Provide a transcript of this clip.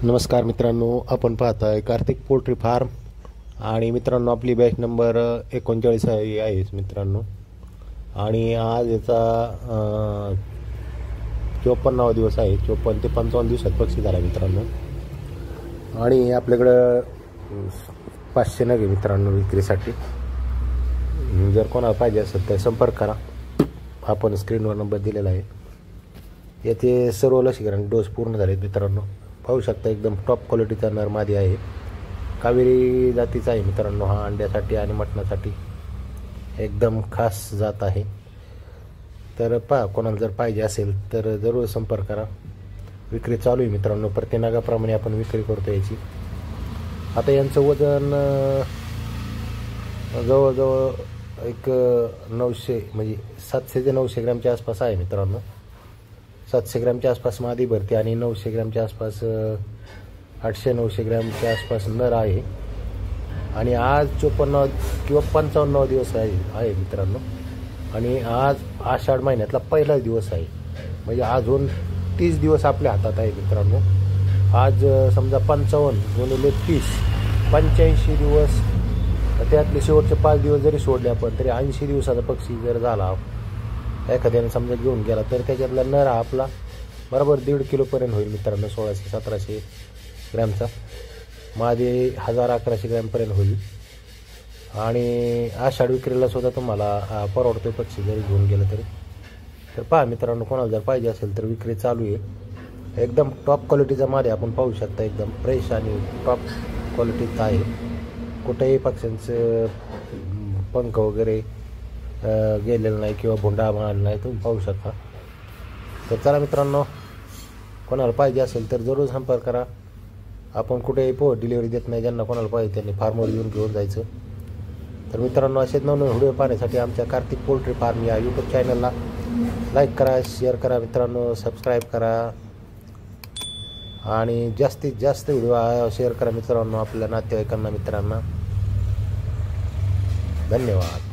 नमस्कार मित्रांनो, आपण पाहताय कार्तिक पोल्ट्री फार्म. आणि मित्रांनो, आपली बॅच नंबर 39 आहे मित्रांनो. आणि आज याचा 54वा दिवस आहे. 54 ते 55 दिवसात पक्षी झाला मित्रांनो. आणि आपल्याकडं 500 नग आहे मित्रांनो विक्रीसाठी. जर कोणाला पाहिजे असेल तर संपर्क करा. आपण स्क्रीनवर नंबर दिलेला आहे. याचे सर्व लसीकरण डोस पूर्ण झालेत मित्रांनो. पाहू शकता, एकदम टॉप क्वालिटीचा नर मादी आहे. कावेरी जातीचा आहे मित्रांनो. हा अंड्यासाठी आणि मटणासाठी एकदम खास जात आहे. तर कोणाला जर पाहिजे असेल तर जरूर संपर्क करा. विक्री चालू आहे मित्रांनो. प्रति नागाप्रमाणे आपण विक्री करतो याची. आता यांचं वजन जवळजवळ एक 900 म्हणजे 700 ते 900 ग्रॅमच्या आसपास आहे मित्रांनो. 700 ग्रॅमच्या आसपास मादी भरते आणि 900 ग्रॅमच्या आसपास 800-900 ग्रॅमच्या आसपास नर आहे. आणि आज 54 किंवा 55 दिवस आहे मित्रांनो. आणि आज आषाढ महिन्यातला पहिला दिवस आहे. म्हणजे अजून 30 दिवस आपल्या हातात आहे मित्रांनो. आज समजा 55 गुणिले 30 85 दिवस. त्यातले शेवटचे 5 दिवस जरी सोडले आपण तरी 80 दिवसाचा पक्षी जर झाला, एखाद्याने समजा घेऊन गेला, तर त्याच्यातला नर आपला बरोबर 1.5 किलोपर्यंत होईल मित्रांनो. 1600-1700 ग्रॅमचा. मादी 1000-1100 ग्रॅमपर्यंत होईल. आणि आषाढ विक्रीला सुद्धा तुम्हाला परवडतो पक्षी जरी घेऊन गेलं तरी. तर पहा मित्रांनो, कोणाला जर पाहिजे असेल तर विक्री चालू आहे. एकदम टॉप क्वालिटीचा मादी आपण पाहू शकता. एकदम फ्रेश आणि टॉप क्वालिटीचा आहे. कुठेही पक्ष्यांचं पंख वगैरे गेलेलं नाही किंवा भुंडा मारला नाही, तुम्ही पाहू शकता. तर चला मित्रांनो, कोणाला पाहिजे असेल तर जरूर संपर्क करा. आपण कुठेही डिलिव्हरी देत नाही. ज्यांना कोणाला पाहिजे त्यांनी फार्मवर येऊन घेऊन जायचं. तर मित्रांनो, असेच नवनवीन व्हिडिओ पाहण्यासाठी आमच्या कार्तिक पोल्ट्री फार्म या यूट्यूब चॅनलला लाईक करा, शेअर करा मित्रांनो, सबस्क्राईब करा. आणि जास्तीत जास्त व्हिडिओ शेअर करा मित्रांनो आपल्या नातेवाईकांना, मित्रांना. धन्यवाद.